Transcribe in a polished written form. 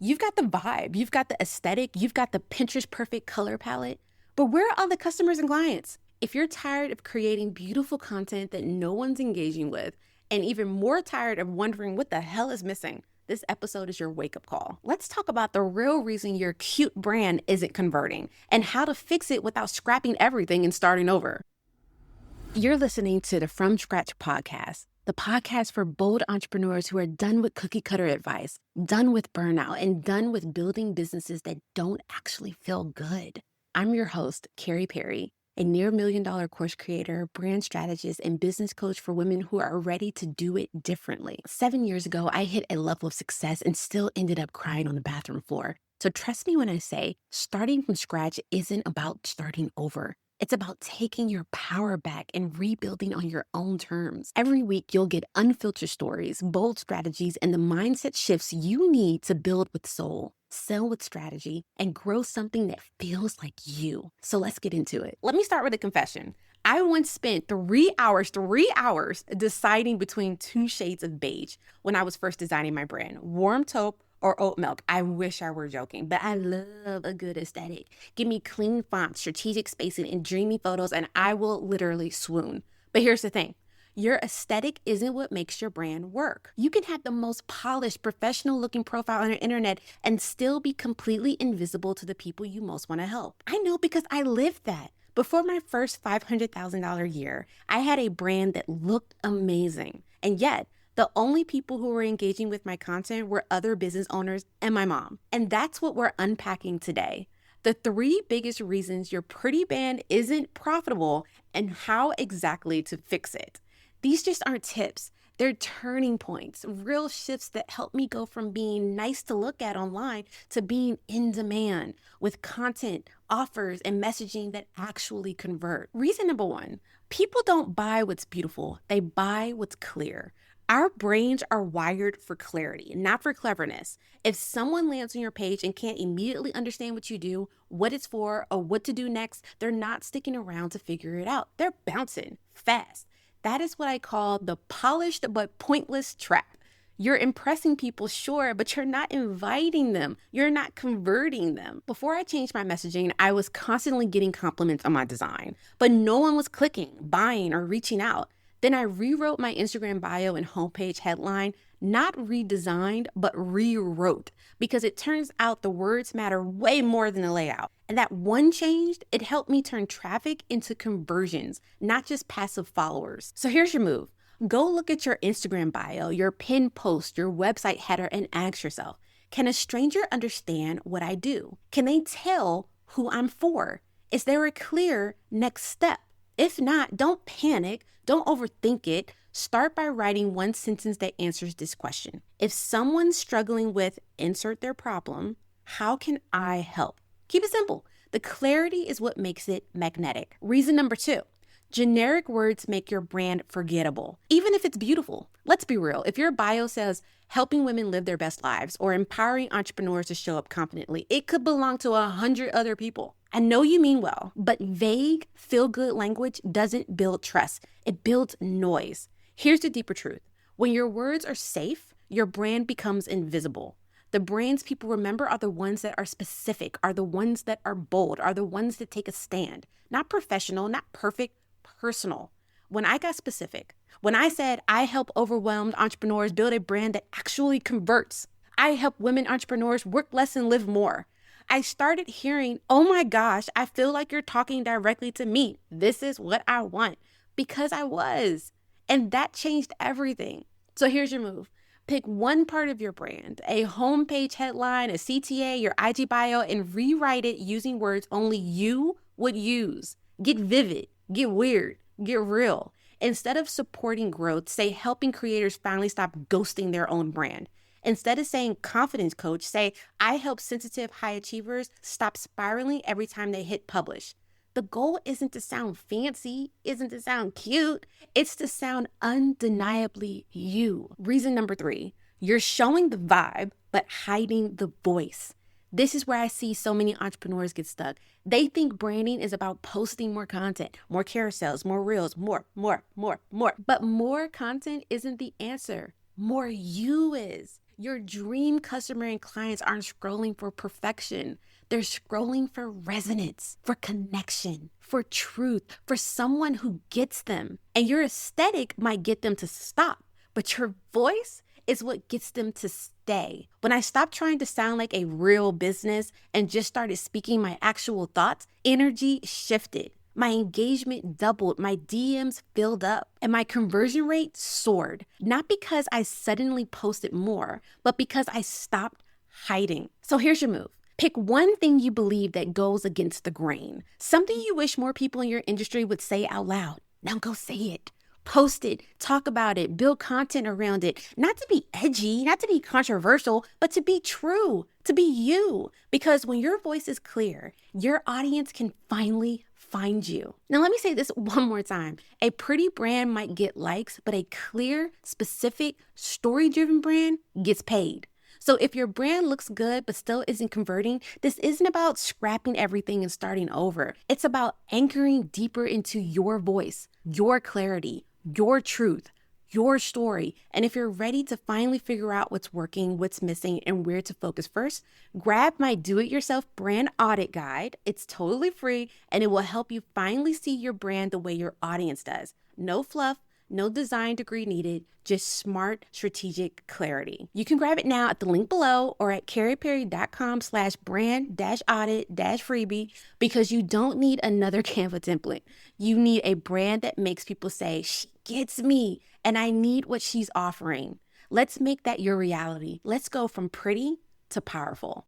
You've got the vibe, you've got the aesthetic, you've got the Pinterest perfect color palette, but where are all the customers and clients? If you're tired of creating beautiful content that no one's engaging with, and even more tired of wondering what the hell is missing, this episode is your wake-up call. Let's talk about the real reason your cute brand isn't converting and how to fix it without scrapping everything and starting over. You're listening to the From Scratch podcast, the podcast for bold entrepreneurs who are done with cookie cutter advice, done with burnout, and done with building businesses that don't actually feel good. I'm your host, Kary, a near $1 million course creator, brand strategist, and business coach for women who are ready to do it differently. 7 years ago, I hit a level of success and still ended up crying on the bathroom floor. So trust me when I say starting from scratch isn't about starting over. It's about taking your power back and rebuilding on your own terms. Every week, you'll get unfiltered stories, bold strategies, and the mindset shifts you need to build with soul, sell with strategy, and grow something that feels like you. So let's get into it. Let me start with a confession. I once spent 3 hours deciding between 2 shades of beige when I was first designing my brand, warm taupe or oat milk. I wish I were joking, but I love a good aesthetic. Give me clean fonts, strategic spacing, and dreamy photos, and I will literally swoon. But here's the thing. Your aesthetic isn't what makes your brand work. You can have the most polished, professional-looking profile on the internet and still be completely invisible to the people you most want to help. I know because I lived that. Before my first $500,000 year, I had a brand that looked amazing, and yet the only people who were engaging with my content were other business owners and my mom. And that's what we're unpacking today. The 3 biggest reasons your pretty brand isn't profitable and how exactly to fix it. These just aren't tips. They're turning points, real shifts that help me go from being nice to look at online to being in demand with content, offers, and messaging that actually convert. Reason number 1, people don't buy what's beautiful. They buy what's clear. Our brains are wired for clarity, not for cleverness. If someone lands on your page and can't immediately understand what you do, what it's for, or what to do next, they're not sticking around to figure it out. They're bouncing fast. That is what I call the polished but pointless trap. You're impressing people, sure, but you're not inviting them. You're not converting them. Before I changed my messaging, I was constantly getting compliments on my design, but no one was clicking, buying, or reaching out. Then I rewrote my Instagram bio and homepage headline, not redesigned, but rewrote, because it turns out the words matter way more than the layout. And that one change, it helped me turn traffic into conversions, not just passive followers. So here's your move. Go look at your Instagram bio, your pinned post, your website header, and ask yourself, can a stranger understand what I do? Can they tell who I'm for? Is there a clear next step? If not, don't panic, don't overthink it. Start by writing one sentence that answers this question. If someone's struggling with insert their problem, how can I help? Keep it simple. The clarity is what makes it magnetic. Reason number 2, generic words make your brand forgettable, even if it's beautiful. Let's be real. If your bio says helping women live their best lives or empowering entrepreneurs to show up confidently, it could belong to 100 other people. I know you mean well, but vague, feel-good language doesn't build trust. It builds noise. Here's the deeper truth. When your words are safe, your brand becomes invisible. The brands people remember are the ones that are specific, are the ones that are bold, are the ones that take a stand. Not professional, not perfect, personal. When I got specific, when I said I help overwhelmed entrepreneurs build a brand that actually converts, I help women entrepreneurs work less and live more, I started hearing, oh my gosh, I feel like you're talking directly to me. This is what I want, because I was. And that changed everything. So here's your move. Pick one part of your brand, a homepage headline, a CTA, your IG bio, and rewrite it using words only you would use. Get vivid, get weird, get real. Instead of supporting growth, say helping creators finally stop ghosting their own brand. Instead of saying confidence coach, say I help sensitive high achievers stop spiraling every time they hit publish. The goal isn't to sound fancy, isn't to sound cute. It's to sound undeniably you. Reason number 3, you're showing the vibe, but hiding the voice. This is where I see so many entrepreneurs get stuck. They think branding is about posting more content, more carousels, more reels, more. But more content isn't the answer. More you is. Your dream customer and clients aren't scrolling for perfection. They're scrolling for resonance, for connection, for truth, for someone who gets them. And your aesthetic might get them to stop, but your voice is what gets them to stay. When I stopped trying to sound like a real business and just started speaking my actual thoughts, energy shifted. My engagement doubled, my DMs filled up, and my conversion rate soared. Not because I suddenly posted more, but because I stopped hiding. So here's your move. Pick one thing you believe that goes against the grain, something you wish more people in your industry would say out loud. Now go say it. Post it, talk about it, build content around it, not to be edgy, not to be controversial, but to be true, to be you. Because when your voice is clear, your audience can finally find you. Now, let me say this one more time. A pretty brand might get likes, but a clear, specific, story-driven brand gets paid. So if your brand looks good but still isn't converting, this isn't about scrapping everything and starting over. It's about anchoring deeper into your voice, your clarity, your truth, your story. And if you're ready to finally figure out what's working, what's missing, and where to focus first, grab my Do-It-Yourself Brand Audit Guide. It's totally free, and it will help you finally see your brand the way your audience does. No fluff, no design degree needed, just smart, strategic clarity. You can grab it now at the link below or at karyperry.com/brand-audit-freebie, because you don't need another Canva template. You need a brand that makes people say, she gets me, and I need what she's offering. Let's make that your reality. Let's go from pretty to powerful.